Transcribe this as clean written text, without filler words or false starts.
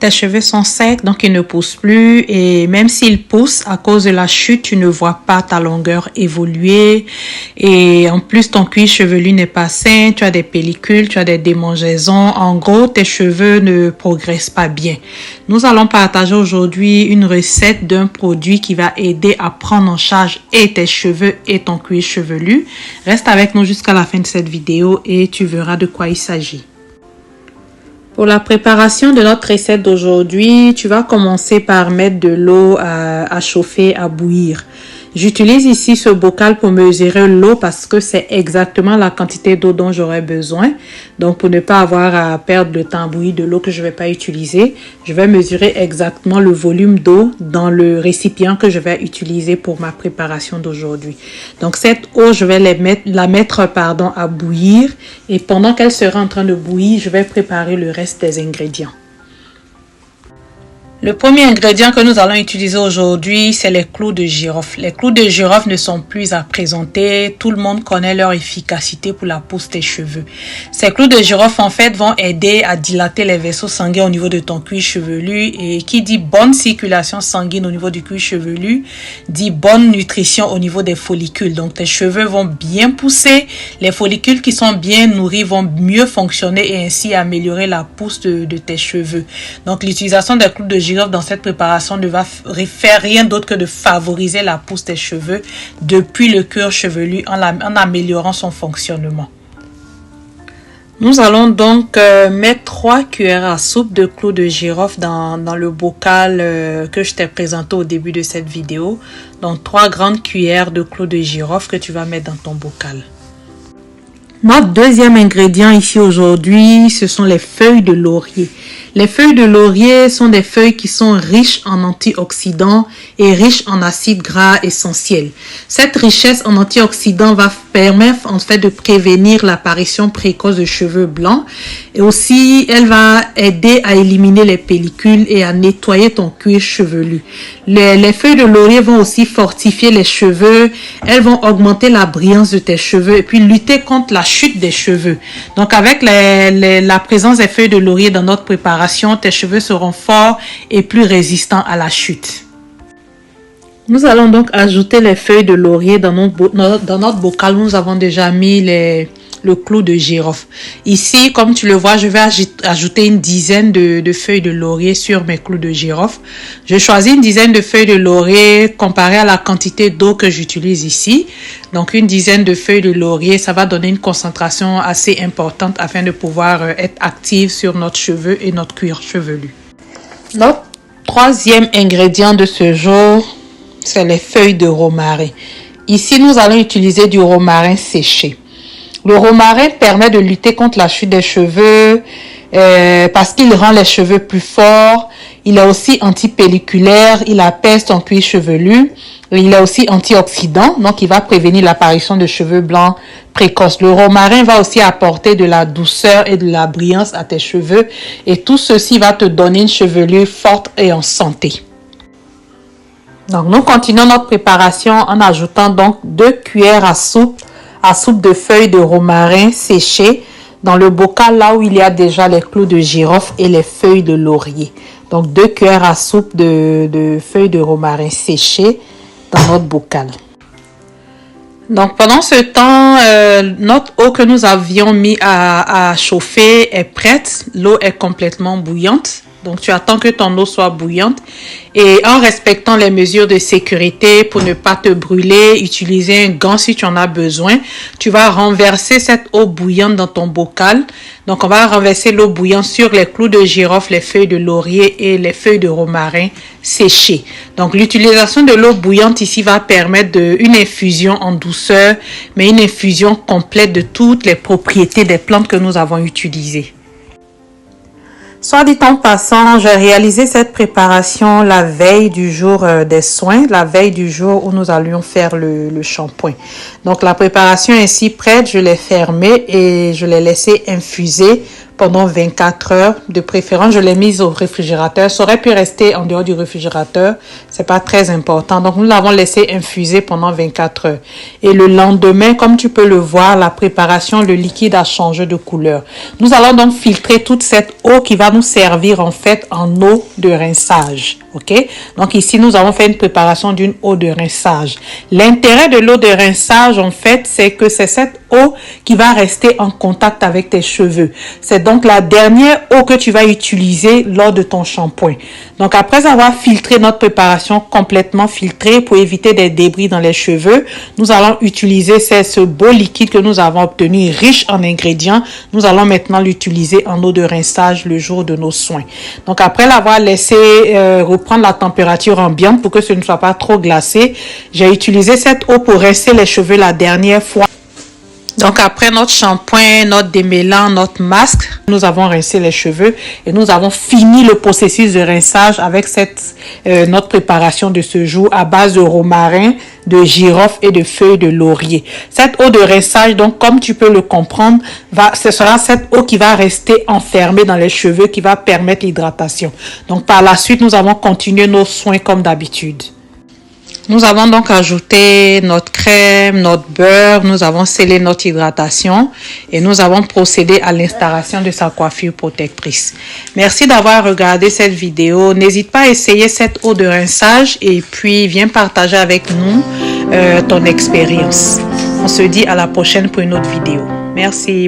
tes cheveux sont secs, donc ils ne poussent plus. Et même s'ils poussent, à cause de la chute, tu ne vois pas ta longueur évoluer. Et en plus, ton cuir chevelu n'est pas sain. Tu as des pellicules, tu as des démangeaisons. En gros, tes cheveux ne progressent pas bien. Nous allons partager aujourd'hui une recette d'un produit qui va aider à prendre en charge et tes cheveux et ton cuir chevelu. Reste avec nous jusqu'à la fin de cette vidéo et tu verras de quoi il s'agit. Pour la préparation de notre recette d'aujourd'hui, tu vas commencer par mettre de l'eau à chauffer, à bouillir. J'utilise ici ce bocal pour mesurer l'eau parce que c'est exactement la quantité d'eau dont j'aurai besoin. Donc, pour ne pas avoir à perdre le temps à bouillir de l'eau que je ne vais pas utiliser, je vais mesurer exactement le volume d'eau dans le récipient que je vais utiliser pour ma préparation d'aujourd'hui. Donc, cette eau, je vais la mettre à bouillir et pendant qu'elle sera en train de bouillir, je vais préparer le reste des ingrédients. Le premier ingrédient que nous allons utiliser aujourd'hui, c'est les clous de girofle. Les clous de girofle ne sont plus à présenter. Tout le monde connaît leur efficacité pour la pousse des cheveux. Ces clous de girofle, en fait, vont aider à dilater les vaisseaux sanguins au niveau de ton cuir chevelu. Et qui dit bonne circulation sanguine au niveau du cuir chevelu, dit bonne nutrition au niveau des follicules. Donc, tes cheveux vont bien pousser. Les follicules qui sont bien nourris vont mieux fonctionner et ainsi améliorer la pousse de tes cheveux. Donc, l'utilisation des clous de girofle dans cette préparation ne va faire rien d'autre que de favoriser la pousse des cheveux depuis le cuir chevelu en améliorant son fonctionnement. Nous allons donc mettre 3 cuillères à soupe de clous de girofle dans le bocal que je t'ai présenté au début de cette vidéo. Donc 3 grandes cuillères de clous de girofle que tu vas mettre dans ton bocal. Notre deuxième ingrédient ici aujourd'hui, ce sont les feuilles de laurier. Les feuilles de laurier sont des feuilles qui sont riches en antioxydants et riches en acides gras essentiels. Cette richesse en antioxydants va permettre en fait de prévenir l'apparition précoce de cheveux blancs et aussi elle va aider à éliminer les pellicules et à nettoyer ton cuir chevelu. Les feuilles de laurier vont aussi fortifier les cheveux, elles vont augmenter la brillance de tes cheveux et puis lutter contre la chute des cheveux. Donc avec la présence des feuilles de laurier dans notre préparation, tes cheveux seront forts et plus résistants à la chute. Nous allons donc ajouter les feuilles de laurier dans notre bocal. Nous avons déjà mis le clou de girofle. Ici, comme tu le vois, je vais ajouter une dizaine de feuilles de laurier sur mes clous de girofle. Je choisis une dizaine de feuilles de laurier comparée à la quantité d'eau que j'utilise ici. Donc, une dizaine de feuilles de laurier, ça va donner une concentration assez importante afin de pouvoir être active sur notre cheveu et notre cuir chevelu. Notre troisième ingrédient de ce jour, c'est les feuilles de romarin. Ici, nous allons utiliser du romarin séché. Le romarin permet de lutter contre la chute des cheveux parce qu'il rend les cheveux plus forts. Il est aussi antipelliculaire, il apaise ton cuir chevelu. Il est aussi antioxydant, donc il va prévenir l'apparition de cheveux blancs précoces. Le romarin va aussi apporter de la douceur et de la brillance à tes cheveux. Et tout ceci va te donner une chevelure forte et en santé. Donc nous continuons notre préparation en ajoutant donc 2 cuillères à soupe de feuilles de romarin séchées dans le bocal là où il y a déjà les clous de girofle et les feuilles de laurier. Donc 2 cuillères à soupe de feuilles de romarin séchées dans notre bocal. Donc pendant ce temps, notre eau que nous avions mis à chauffer est prête. L'eau est complètement bouillante. Donc tu attends que ton eau soit bouillante et en respectant les mesures de sécurité pour ne pas te brûler, utiliser un gant si tu en as besoin. Tu vas renverser cette eau bouillante dans ton bocal. Donc on va renverser l'eau bouillante sur les clous de girofle, les feuilles de laurier et les feuilles de romarin séchées. Donc l'utilisation de l'eau bouillante ici va permettre une infusion en douceur, mais une infusion complète de toutes les propriétés des plantes que nous avons utilisées. Soit dit en passant, j'ai réalisé cette préparation la veille du jour des soins, la veille du jour où nous allions faire le shampoing. Donc la préparation est ainsi prête, je l'ai fermée et je l'ai laissée infuser pendant 24 heures. De préférence, je l'ai mise au réfrigérateur. Ça aurait pu rester en dehors du réfrigérateur. C'est pas très important. Donc, nous l'avons laissé infuser pendant 24 heures. Et le lendemain, comme tu peux le voir, la préparation, le liquide a changé de couleur. Nous allons donc filtrer toute cette eau qui va nous servir en fait en eau de rinçage. OK? Donc, ici, nous avons fait une préparation d'une eau de rinçage. L'intérêt de l'eau de rinçage, en fait, c'est que c'est cette eau qui va rester en contact avec tes cheveux. C'est donc la dernière eau que tu vas utiliser lors de ton shampoing. Donc, après avoir filtré notre préparation complètement filtrée pour éviter des débris dans les cheveux, nous allons utiliser ce beau liquide que nous avons obtenu, riche en ingrédients. Nous allons maintenant l'utiliser en eau de rinçage le jour de nos soins. Donc, après l'avoir laissé reprendre la température ambiante pour que ce ne soit pas trop glacé, j'ai utilisé cette eau pour rincer les cheveux la dernière fois. Donc, après notre shampoing, notre démêlant, notre masque, nous avons rincé les cheveux et nous avons fini le processus de rinçage avec notre préparation de ce jour à base de romarin, de girofle et de feuilles de laurier. Cette eau de rinçage, donc, comme tu peux le comprendre, ce sera cette eau qui va rester enfermée dans les cheveux, qui va permettre l'hydratation. Donc, par la suite, nous avons continué nos soins comme d'habitude. Nous avons donc ajouté notre crème, notre beurre, nous avons scellé notre hydratation et nous avons procédé à l'installation de sa coiffure protectrice. Merci d'avoir regardé cette vidéo. N'hésite pas à essayer cette eau de rinçage et puis viens partager avec nous ton expérience. On se dit à la prochaine pour une autre vidéo. Merci.